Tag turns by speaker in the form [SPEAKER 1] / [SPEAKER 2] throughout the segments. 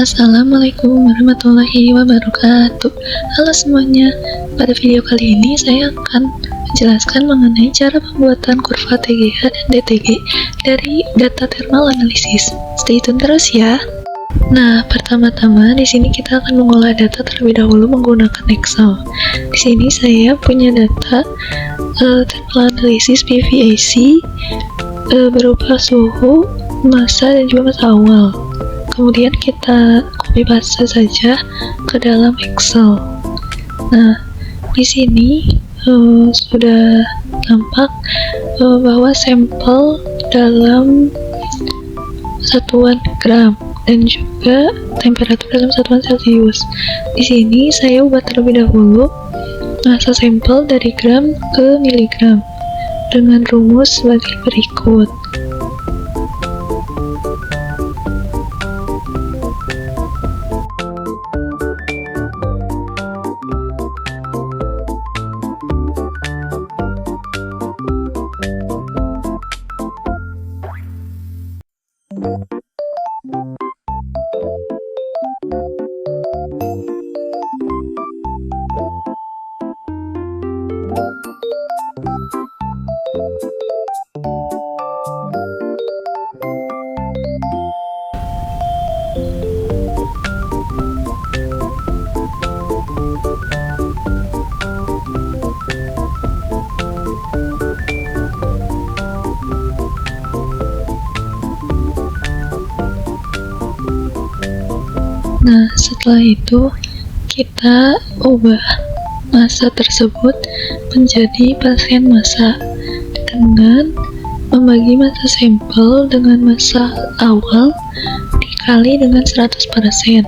[SPEAKER 1] Assalamualaikum warahmatullahi wabarakatuh. Halo semuanya, pada video kali ini saya akan menjelaskan mengenai cara pembuatan kurva TGA dan DTG dari data thermal analysis. Stay tune terus ya. Nah, pertama-tama di sini kita akan mengolah data terlebih dahulu menggunakan Excel. Di sini saya punya data thermal analysis PVAC berupa suhu, massa, dan juga massa awal. Kemudian kita copy paste saja ke dalam Excel. Nah, di sini sudah nampak bahwa sampel dalam satuan gram dan juga temperatur dalam satuan Celcius. Di sini saya ubah terlebih dahulu massa sampel dari gram ke miligram dengan rumus sebagai berikut. Nah, setelah itu kita ubah massa tersebut menjadi persen massa dengan membagi massa sampel dengan massa awal dikali dengan 100%.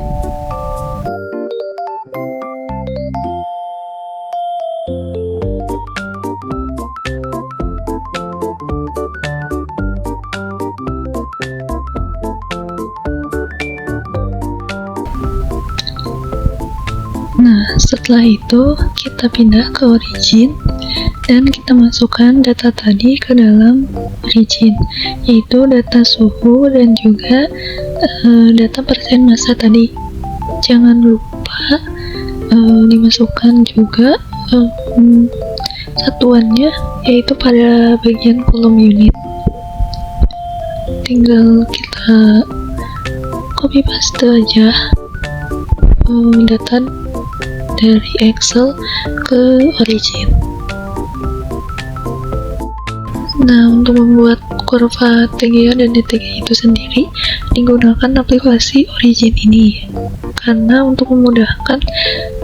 [SPEAKER 1] Nah, setelah itu kita pindah ke origin dan kita masukkan data tadi ke dalam origin, yaitu data suhu dan juga data persen massa tadi. Jangan lupa dimasukkan juga satuannya, yaitu pada bagian kolom unit. Tinggal kita copy paste aja data dari Excel ke origin. Nah, untuk membuat kurva TGA dan DTG itu sendiri digunakan aplikasi origin ini karena untuk memudahkan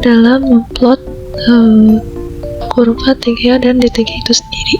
[SPEAKER 1] dalam memplot kurva TGA dan DTG itu sendiri.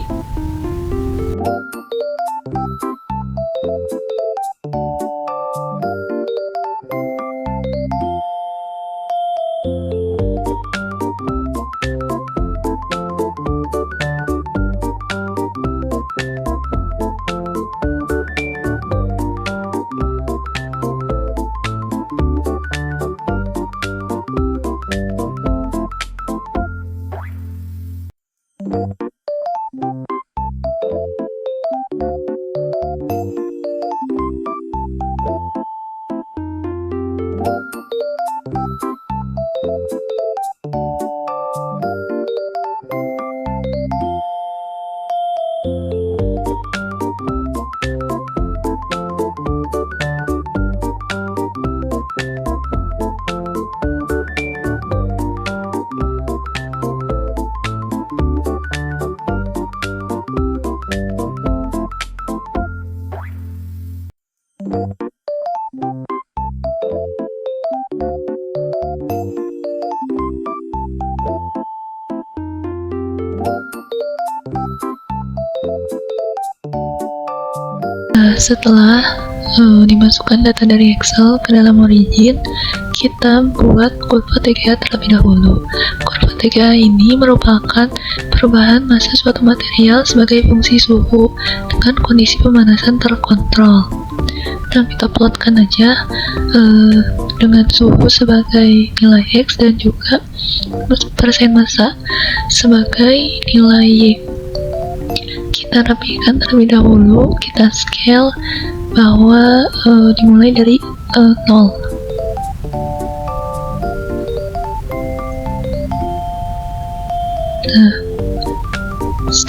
[SPEAKER 1] Nah, setelah dimasukkan data dari Excel ke dalam origin, kita buat kurva TGA terlebih dahulu. Kurva TGA ini merupakan perubahan massa suatu material sebagai fungsi suhu dengan kondisi pemanasan terkontrol. Nah, kita plotkan aja dengan suhu sebagai nilai X dan juga persen massa sebagai nilai Y. Kita rapikan terlebih dahulu, kita scale bahwa dimulai dari 0.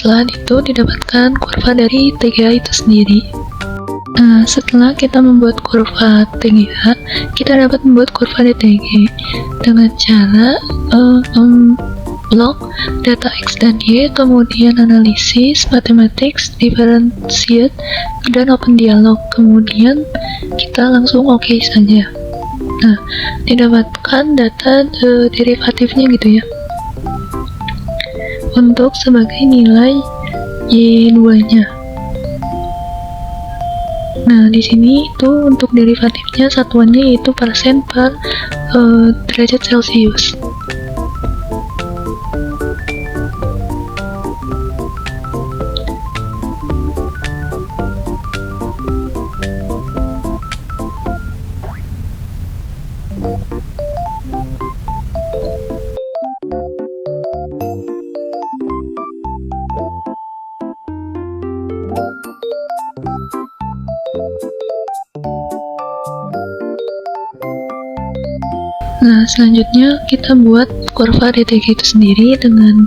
[SPEAKER 1] setelah itu didapatkan kurva dari TGA itu sendiri. Nah, setelah kita membuat kurva TGA, kita dapat membuat kurva DTG dengan cara blok data X dan Y, kemudian analisis, mathematics, differentiate, dan open dialog. Kemudian kita langsung oke saja. Nah, didapatkan data derivatifnya gitu ya, untuk sebagai nilai Y2-nya. Nah, di sini itu untuk derivatifnya satuannya yaitu persen per derajat Celcius. Nah, selanjutnya kita buat kurva DTG itu sendiri dengan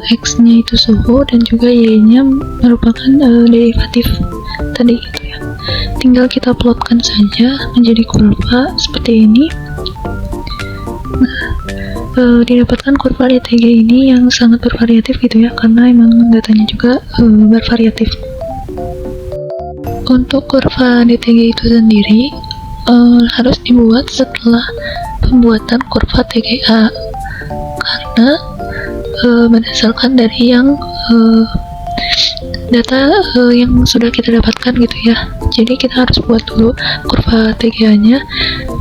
[SPEAKER 1] X-nya itu suhu dan juga Y-nya merupakan derivatif tadi gitu ya. Tinggal kita plotkan saja menjadi kurva seperti ini. Nah, didapatkan kurva DTG ini yang sangat bervariatif gitu ya, karena emang datanya juga bervariatif. Untuk kurva DTG itu sendiri harus dibuat setelah pembuatan kurva TGA, karena berdasarkan dari yang data yang sudah kita dapatkan gitu ya. Jadi kita harus buat dulu kurva TGA-nya,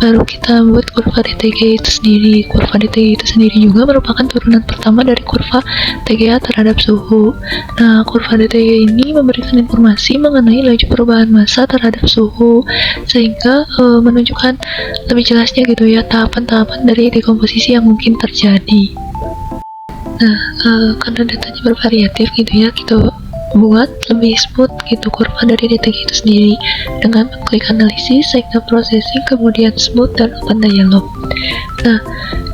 [SPEAKER 1] baru kita buat kurva DTG itu sendiri. Kurva DTG itu sendiri juga merupakan turunan pertama dari kurva TGA terhadap suhu. Nah, kurva DTG ini memberikan informasi mengenai laju perubahan massa terhadap suhu, sehingga menunjukkan lebih jelasnya gitu ya tahapan-tahapan dari dekomposisi yang mungkin terjadi. Nah, karena datanya bervariatif gitu ya, kita buat lebih smooth gitu kurva dari DTG itu sendiri dengan klik analisis, signal processing, kemudian smooth dan open dialog. Nah,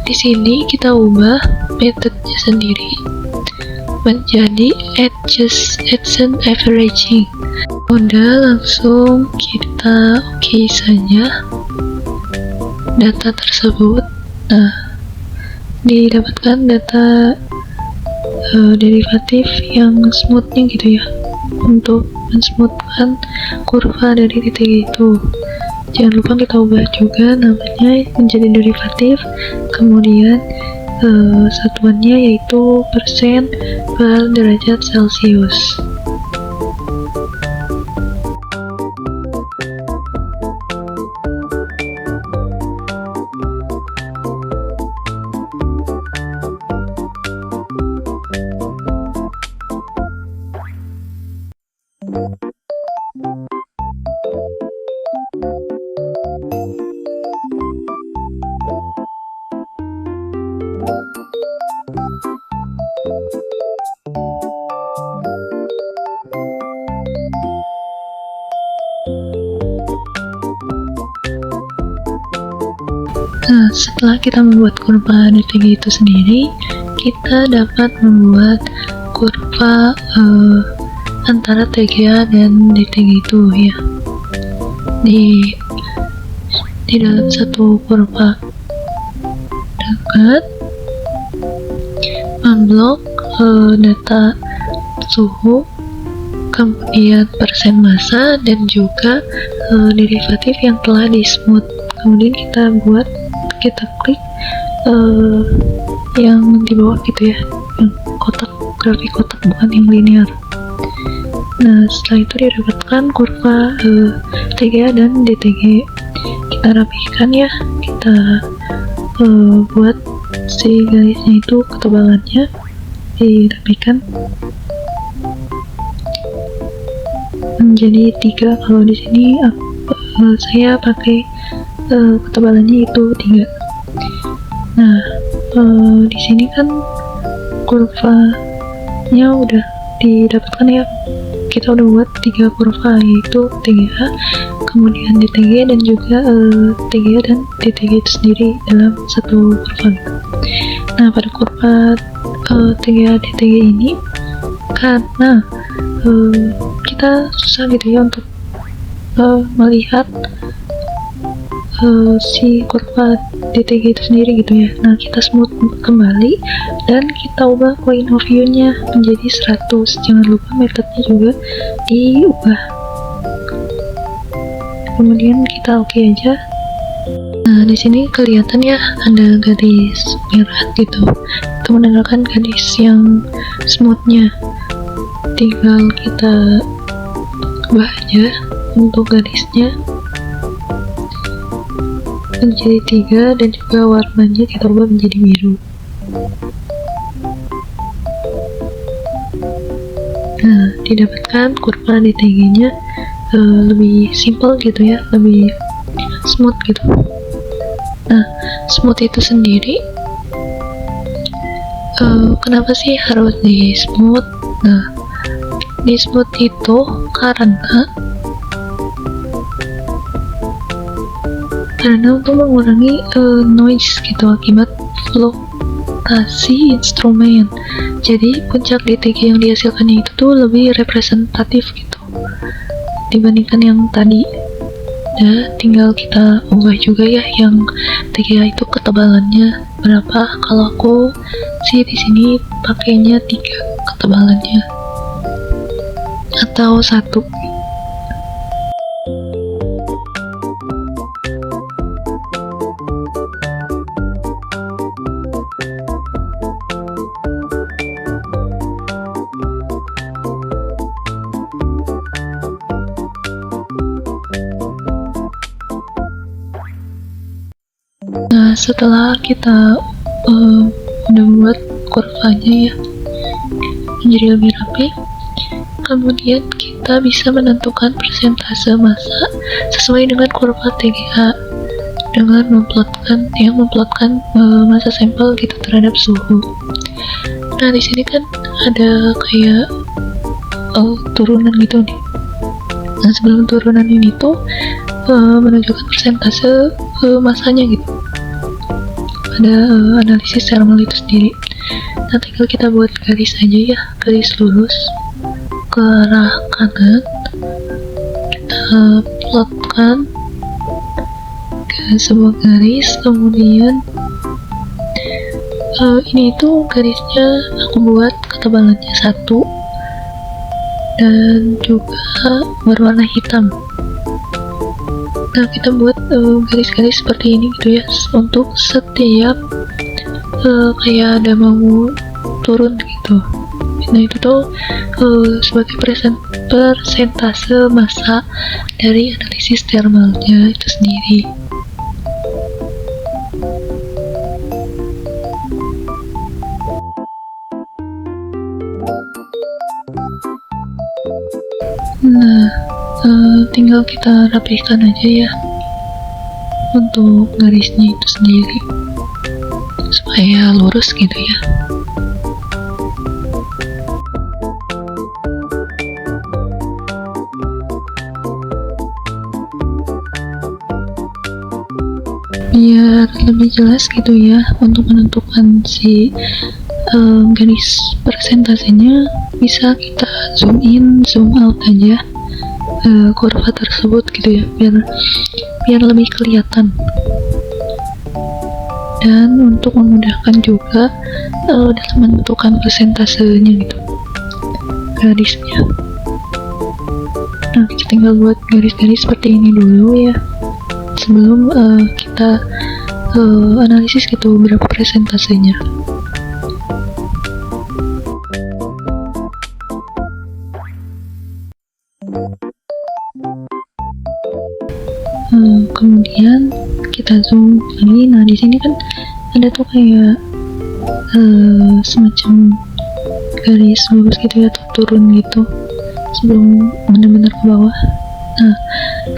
[SPEAKER 1] di sini kita ubah metodenya sendiri menjadi adjacent averaging. Udah, langsung kita oke saja data tersebut. Nah, didapatkan data derivatif yang smoothnya gitu ya, untuk mensmoothkan kurva dari DTG itu. Jangan lupa kita ubah juga namanya menjadi derivatif, kemudian satuannya yaitu persen per derajat Celcius. Nah, setelah kita membuat kurva DTG itu sendiri, kita dapat membuat kurva antara TGA dan DTG itu ya, di dalam satu kurva dekat memblok data suhu, kemudian persen massa, dan juga derivatif yang telah di smooth. Kemudian kita klik yang di bawah gitu ya, yang kotak, grafik kotak, bukan yang linear. Nah, setelah itu didapatkan kurva TGA dan DTG. Kita rapihkan ya, kita buat si garisnya itu ketebalannya dirapikan menjadi 3. Kalau di sini saya pakai ketebalannya itu 3. Nah, di sini kan kurvanya udah didapatkan ya, kita udah buat 3 kurva, yaitu TGA, kemudian DTG, dan juga TGA dan DTG itu sendiri dalam satu kurva. Nah, pada kurva TGA DTG ini didapatkan. Nah, kita susah gitu ya untuk melihat si kurva DTG itu sendiri gitu ya. Nah, kita smooth kembali dan kita ubah point of view nya menjadi 100. Jangan lupa metodenya juga diubah, kemudian kita oke aja. Nah, di sini kelihatan ya ada garis merah gitu, itu menandakan garis yang smoothnya. Tinggal kita ubah aja untuk garisnya menjadi 3 dan juga warnanya kita ubah menjadi biru. Nah, didapatkan kurva DTG nya lebih simple gitu ya, lebih smooth gitu. Nah, smooth itu sendiri kenapa sih harus di smooth? Nah, di smooth itu karena untuk mengurangi noise gitu akibat fluktuasi instrumen. Jadi puncak DTG yang dihasilkannya itu tuh lebih representatif gitu dibandingkan yang tadi. Nah, tinggal kita ubah juga ya yang TGA itu ketebalannya berapa. Kalau aku sih di sini pakainya 3 ketebalannya atau 1. Nah, setelah kita udah buat kurvanya ya menjadi lebih rapi, kemudian kita bisa menentukan persentase massa sesuai dengan kurva TGA dengan memplotkan massa sampel gitu terhadap suhu. Nah, di sini kan ada kayak turunan gitu nih. Nah, sebelum turunan ini tuh menunjukkan persentase massanya gitu. Ada analisis thermal itu sendiri. Nah, tinggal kita buat garis aja ya, garis lurus ke arah kanan. Kita plotkan ke sebuah garis, kemudian ini itu garisnya aku buat ketebalannya 1 dan juga berwarna hitam. Nah, kita buat garis-garis seperti ini gitu ya untuk setiap kayak ada mau turun gitu. Nah, itu tuh sebagai persentase massa dari analisis thermalnya itu sendiri. Nah, tinggal kita rapihkan aja ya untuk garisnya itu sendiri supaya lurus gitu ya. Biar lebih jelas gitu ya untuk menentukan si garis persentasenya, bisa kita zoom in, zoom out aja kurva tersebut gitu ya, biar lebih kelihatan. Dan untuk memudahkan juga dalam menentukan persentasenya gitu, garisnya. Nah, kita tinggal buat garis-garis seperti ini dulu ya sebelum kita analisis gitu berapa persentasenya. Kemudian kita zoom lagi. Nah, di sini kan ada tuh kayak semacam garis lurus gitu ya, turun gitu sebelum benar-benar ke bawah. Nah,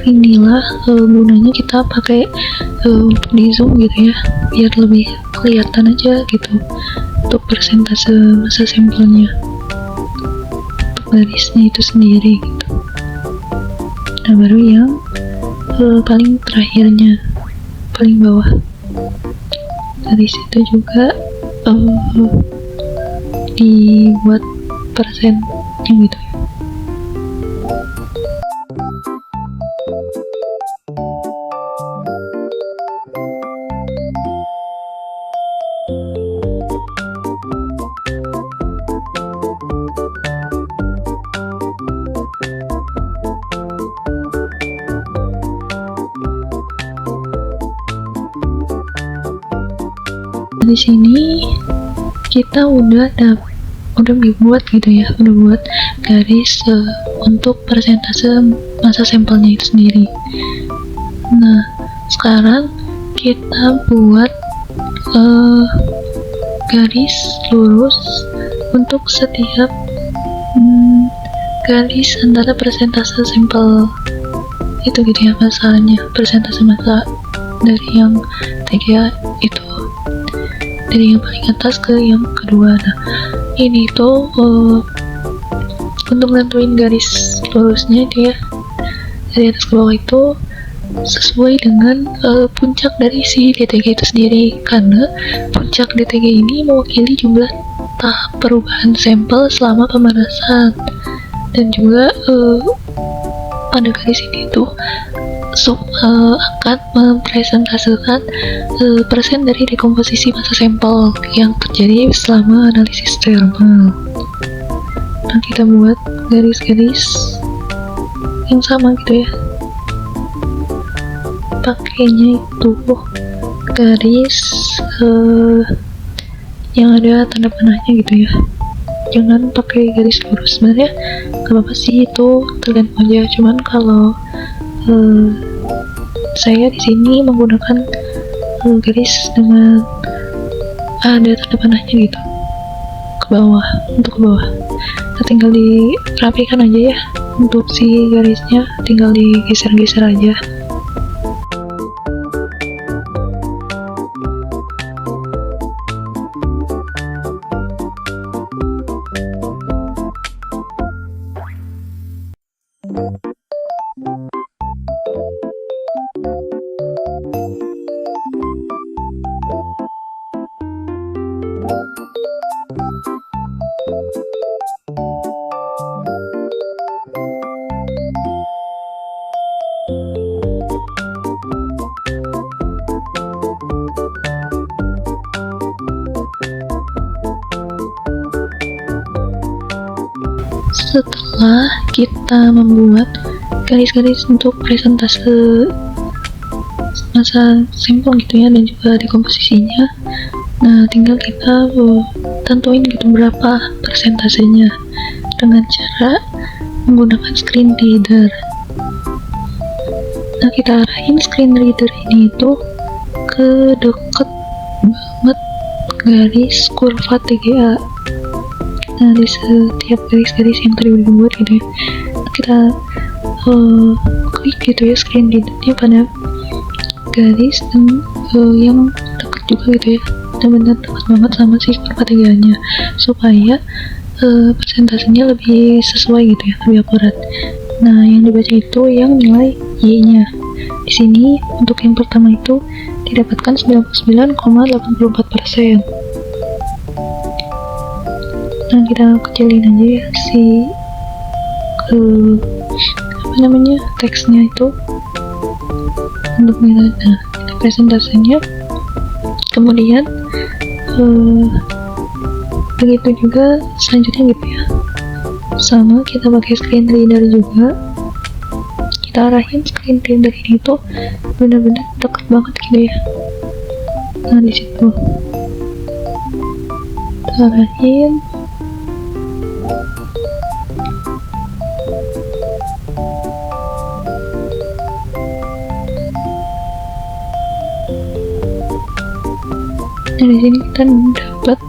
[SPEAKER 1] inilah gunanya kita pakai untuk di zoom gitu ya, biar lebih kelihatan aja gitu untuk persentase massa sampelnya untuk garisnya itu sendiri gitu. Nah, baru yang paling terakhirnya, paling bawah, dari situ juga dibuat tempatnya gitu ya. Di sini kita udah dibuat gitu ya, udah buat garis untuk persentase massa sampelnya itu sendiri. Nah, sekarang kita buat garis lurus untuk setiap garis antara persentase sampel itu gitu ya, masalahnya persentase massa dari yang TGA itu, dari yang paling atas ke yang kedua. Nah, ini tuh untuk nentuin garis lurusnya dia dari atas ke bawah itu sesuai dengan puncak dari si DTG itu sendiri, karena puncak DTG ini mewakili jumlah tahap perubahan sampel selama pemanasan, dan juga pada garis ini tuh akan mempresentasikan persen dari dekomposisi massa sampel yang terjadi selama analisis thermal. Nah, kita buat garis-garis yang sama gitu ya, pakainya itu garis yang ada tanda panahnya gitu ya, jangan pakai garis lurus. Sebenarnya gak apa-apa sih, itu tergantung aja, cuman kalau saya di sini menggunakan garis dengan ada tanda panahnya gitu ke bawah, untuk ke bawah. Nah, tinggal dirapikan aja ya, untuk si garisnya tinggal digeser-geser aja. Setelah kita membuat garis-garis untuk presentase massa sampel gitu ya, dan juga dekomposisinya, nah tinggal kita tentuin gitu berapa persentasenya dengan cara menggunakan screen reader. Nah, kita arahin screen reader ini itu ke deket banget garis kurva TGA. Nah, di setiap garis-garis yang tadi udah dibuat gitu ya, kita klik gitu ya screen readernya pada garis yang dekat juga gitu ya, benar-benar dekat banget sama si kurva TGA-nya, supaya persentasenya lebih sesuai gitu ya, lebih akurat. Nah, yang dibaca itu yang nilai Y-nya. Di sini untuk yang pertama itu didapatkan 99,84%. Nah, kita kecilin aja ya si teksnya itu untuk nilai. Nah, kita presentasenya, kemudian begitu juga selanjutnya gitu ya, sama kita pakai screen reader juga, kita arahin screen reader ini tuh benar-benar deket banget gitu ya. Nah, di situ kita arahin. Nah, di sini kita dapat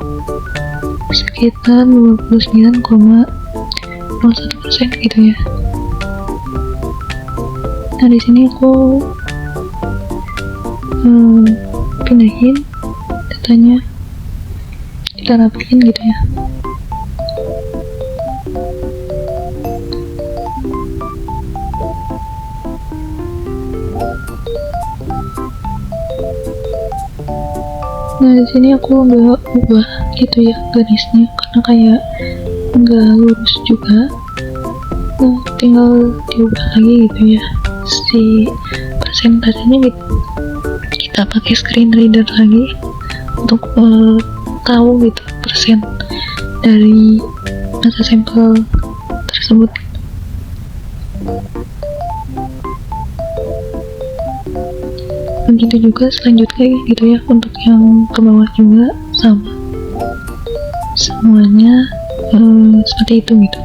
[SPEAKER 1] sekitar 29,01% gitu ya. Nah, di sini aku pindahin datanya, kita rapiin gitu ya. Nah, di sini aku nggak ubah gitu ya garisnya, karena kayak nggak lurus juga. Nah, tinggal diubah lagi gitu ya si persentasenya gitu. Kita pakai screen reader lagi untuk tahu gitu persen dari masa sampel tersebut. Begitu juga selanjutnya gitu ya, untuk yang ke bawah juga sama, semuanya seperti itu gitu.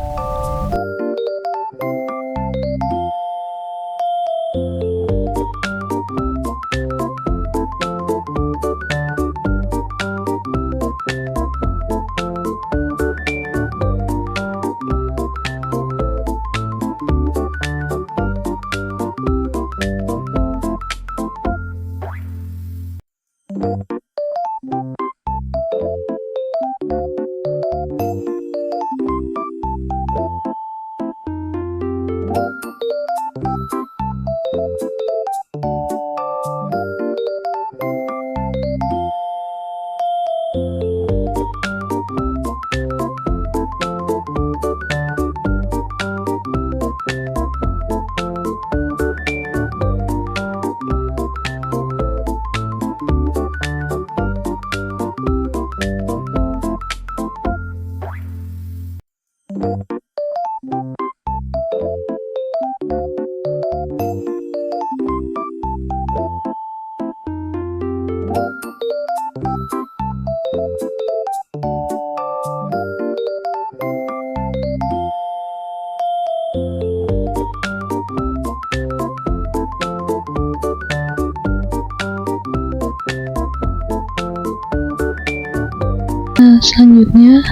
[SPEAKER 1] Nah, selanjutnya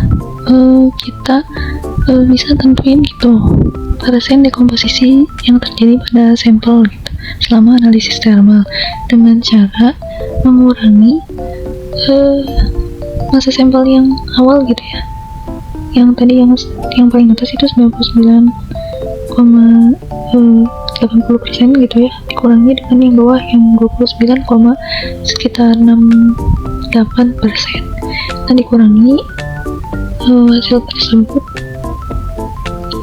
[SPEAKER 1] kita bisa tentuin gitu persen dekomposisi yang terjadi pada sampel gitu selama analisis thermal dengan cara mengurangi masa sampel yang awal gitu ya, yang tadi yang paling atas itu 99,80% gitu ya, dikurangi dengan yang bawah yang 29, sekitar 68%. Nah, dikurangi hasil tersebut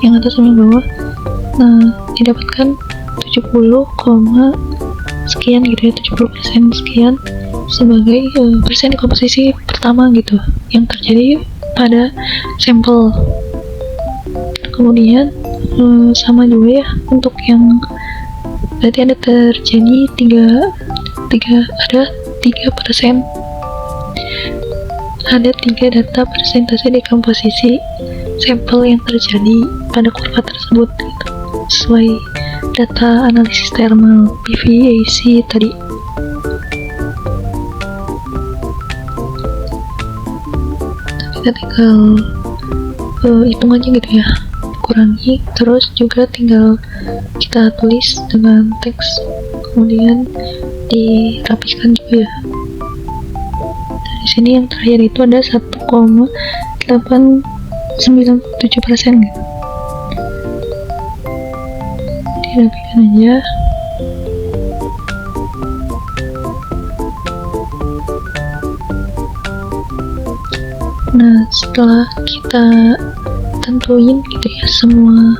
[SPEAKER 1] yang atas sama yang bawah, nah didapatkan 70, sekian gitu ya, 70% sekian sebagai persen dekomposisi pertama gitu yang terjadi pada sampel. Kemudian sama juga ya untuk yang berarti ada terjadi 3%, ada 3 data persentase dekomposisi sampel yang terjadi pada kurva tersebut gitu, sesuai data analisis thermal PV/AC tadi. Kita tinggal hitung aja gitu ya, kurangi, terus juga tinggal kita tulis dengan teks, kemudian dirapikan juga ya. Di sini yang terakhir itu ada 1,897% gitu. Dirapikan aja. Nah, setelah kita tentuin gitu ya semua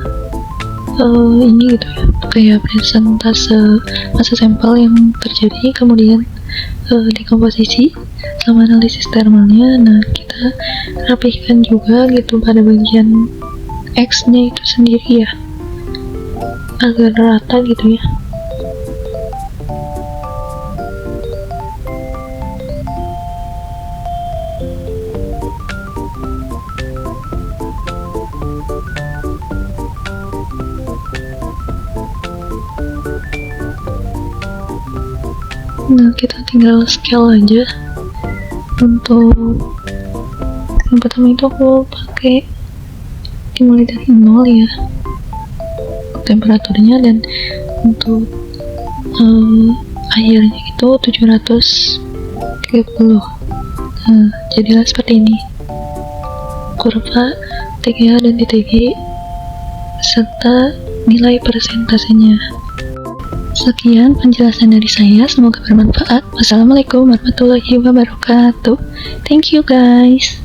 [SPEAKER 1] ini gitu ya, kayak persentase masa sampel yang terjadi, kemudian dekomposisi sama analisis thermalnya. Nah, kita rapihkan juga gitu pada bagian X nya itu sendiri ya, agar rata gitu ya. Nah, kita tinggal scale aja. Untuk yang pertama itu aku pakai dimulai dari 0 ya temperaturnya, dan untuk airnya itu 730. Nah, jadilah seperti ini kurva TGA dan DTG serta nilai persentasenya. Sekian penjelasan dari saya, semoga bermanfaat. Wassalamualaikum warahmatullahi wabarakatuh. Thank you guys.